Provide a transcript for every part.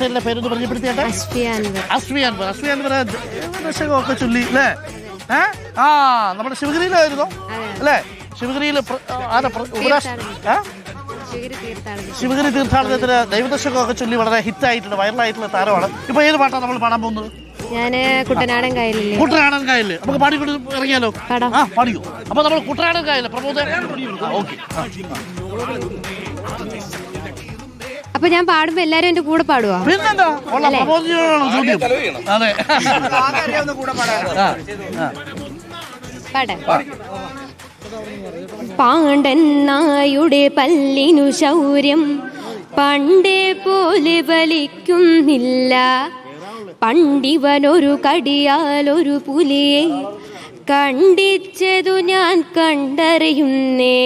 പേരൊന്ന് പരിചയപ്പെടുത്തിയാട്ടെ. ദശകമൊക്കെ ചൊല്ലി അല്ലേ? നമ്മുടെ ശിവഗിരിയിലായിരുന്നോ അല്ലേ? ശിവഗിരിയിൽ ശിവഗിരി തീർത്ഥാടനത്തിന് ദൈവദശകമൊക്കെ ചൊല്ലി വളരെ ഹിറ്റായിട്ടുള്ള വൈറലായിട്ടുള്ള താരമാണ്. ഇപ്പൊ ഏത് പാട്ടാണ് നമ്മൾ പാടാൻ പോകുന്നത്? ഞാന് കുട്ടനാടൻ കായലില്ലേ. കുട്ടനാടൻ കായലില് നമുക്ക് പാടിക്കൊണ്ട് ഇറങ്ങിയാലോ? പാടിക്കോ. അപ്പൊ നമ്മൾ കുട്ടനാടൻ കായലില് പ്രമോദ്. ഓക്കെ. അപ്പൊ ഞാൻ പാടുമ്പോ എല്ലാരും എന്റെ കൂടെ പാടുവോ? പിന്നെന്താ ചോദ്യം. അതെ, പാണ്ഡൻ നായുടെ പല്ലിനു ശൗര്യം പണ്ടേ പോലെ വലിക്കുന്നില്ല. പണ്ടിവനൊരു കടിയാലൊരു പുലിയെ കണ്ടിച്ചതു ഞാൻ കണ്ടറിയുന്നേ.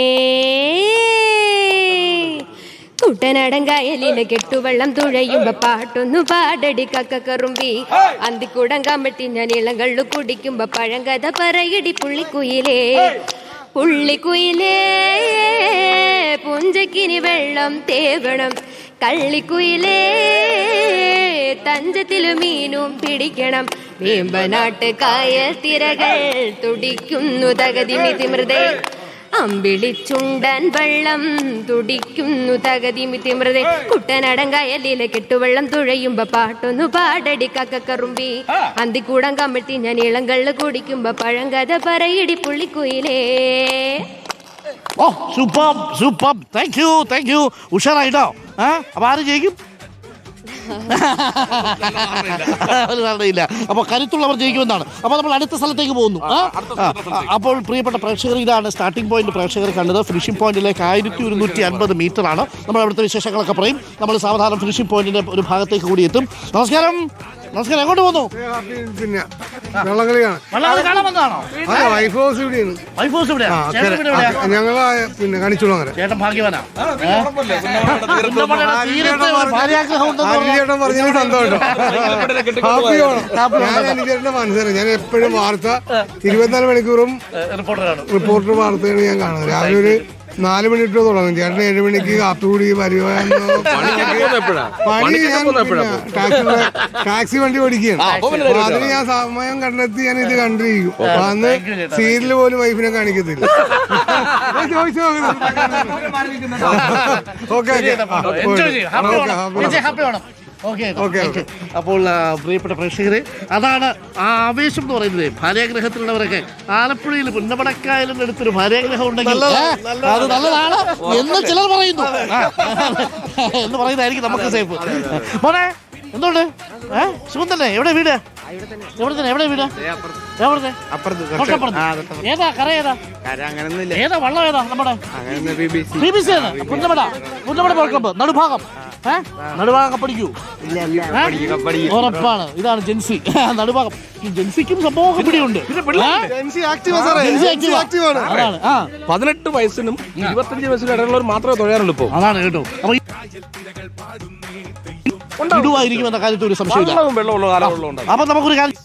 കുട്ടനാടൻ കായലിലെ കെട്ടുവെള്ളം തുഴയുമ്പോ പാട്ടൊന്നു പാടടി കക്കറുമ്പി. അന്തിക്കൂടം കമ്പട്ടി ഞാൻ ഇളങ്കള്ളു കുടിക്കുമ്പോ പഴങ്കഥ പറയടി പുള്ളിക്കുയിലേ. പുള്ളിക്കുയിലേ പുഞ്ചക്കിനി വെള്ളം തേവണം. കള്ളിക്കുയിലേ തഞ്ചത്തിലു മീനും പിടിക്കണം. വേമ്പനാട്ട് കായൽ തിരകൾ തുടിക്കുന്നു തകതിമിതി മൃദേ. അമ്പിളിച്ചുണ്ടൻ വെള്ളം തുടിക്കുന്നു തകതിമിതി മൃദേ. കുട്ടനാടൻ കായലിലെ കെട്ടുവെള്ളം തുഴയുമ്പോ പാട്ടൊന്നു പാടടി കക്കറുമ്പി. അന്തിക്കൂടം കമ്പട്ടി ഞാൻ ഇളങ്കള്ള് കുടിക്കുമ്പോ പഴങ്കഥ പറയടി പുള്ളിക്കുയിലേ. ഓ സൂപ്പർ സൂപ്പർ. Thank you. ഉഷാറായിട്ടോ. അപ്പൊ ആര് ജയിക്കും? ില്ല. അപ്പൊ കരുത്തുള്ളവർ ജയിക്കുമെന്നാണ്. അപ്പൊ നമ്മൾ അടുത്ത സ്ഥലത്തേക്ക് പോകുന്നു. അപ്പോൾ പ്രിയപ്പെട്ട പ്രേക്ഷകർ, ഇതാണ് സ്റ്റാർട്ടിംഗ് പോയിന്റ്. പ്രേക്ഷകർ കണ്ടത് ഫിനിഷിംഗ് പോയിന്റിലേക്ക് 1150 മീറ്റർ ആണ്. നമ്മൾ അവിടുത്തെ വിശേഷങ്ങളൊക്കെ പറയും. നമ്മൾ സാവധാനം ഫിനിഷിംഗ് പോയിന്റിന്റെ ഒരു ഭാഗത്തേക്ക് കൂടി എത്തും. നമസ്കാരം. എങ്ങോട്ട് പോകുന്നു? ചേട്ടൻ ഭാഗ്യവാനാ. ഞാൻ എപ്പോഴും വാർത്ത 24 മണിക്കൂറും റിപ്പോർട്ടർ വാർത്തയാണ് ഞാൻ കാണുന്നത്. രാവിലെ ഒരു 4 മണി തൊട്ട് തുടങ്ങും. ചേട്ടൻ 7 മണിക്ക് കാപ്പി കൂടി വരുവാനോ പണി. ഞാൻ ടാക്സി വണ്ടി ഓടിക്കുകയാണ്. അതിന് ഞാൻ സമയം കണ്ടെത്തി ഞാൻ ഇത് കണ്ടിരിക്കും. അന്ന് സീരിയൽ പോലും വൈഫിനെ കാണിക്കത്തില്ല. ചോദിച്ചു. അപ്പോൾ പ്രിയപ്പെട്ട പ്രേക്ഷകരെ, അതാണ് ആ ആവേശം എന്ന് പറയുന്നത്. ഭാര്യാഗ്രഹത്തിലുള്ളവരൊക്കെ ആലപ്പുഴയിൽ പുന്നമടക്കായലിന്റെ അടുത്തൊരു ഭാര്യാഗ്രഹം ഉണ്ടെങ്കിൽ അത് നല്ലതാണ് എന്ന് ചിലർ പറയുന്നു. എന്ന് പറയുന്നതായിരിക്കും നമുക്ക് സേഫ്. മോനെ എന്തുകൊണ്ട്? സുഖം തന്നെ. എവിടെ വീട്? എവിടെ വീട്? ഏതാ കര? ഏതാ വള്ളം? ഏതാ നമ്മുടെ BBC ആണ്? പുന്നമട ക്ലബ്ബ് നടുഭാഗം. നടുഭാഗം പഠിക്കൂ. ഉറപ്പാണ്. ഇതാണ് ജെൻസി നടുഭാഗം. ഈ ജെൻസിക്കും സംഭവം പിടിയുണ്ട്. അതാണ് 18 വയസ്സിനും 25 വയസ്സിനും ഇടയിലുള്ളവർ മാത്രമേ തൊഴാറുള്ളൂ ഇപ്പോൾ. അതാണ് കേട്ടോ. അപ്പൊ ഇടുവായിരിക്കും എന്ന കാര്യത്തിൽ ഒരു സംശയമില്ല. അപ്പൊ നമുക്കൊരു കാര്യം,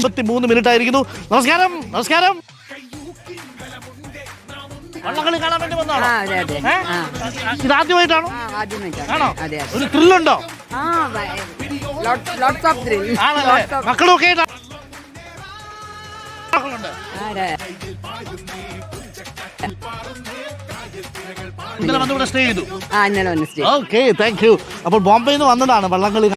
53 മിനിറ്റ് ആയിരിക്കുന്നു. നമസ്കാരം. വള്ളംകളി കാണാൻ വേണ്ടി വന്നാണോ? ഇതാദ്യമായിട്ടാണോ? ആണോ? ഒരു ത്രില്ലുണ്ടോ? മക്കളൊക്കെ ഇന്നലെ വന്നിവിടെ സ്റ്റേ ചെയ്തു. Okay, thank you. അപ്പോൾ ബോംബെയിൽ നിന്ന് വന്നതാണ് വള്ളംകളി.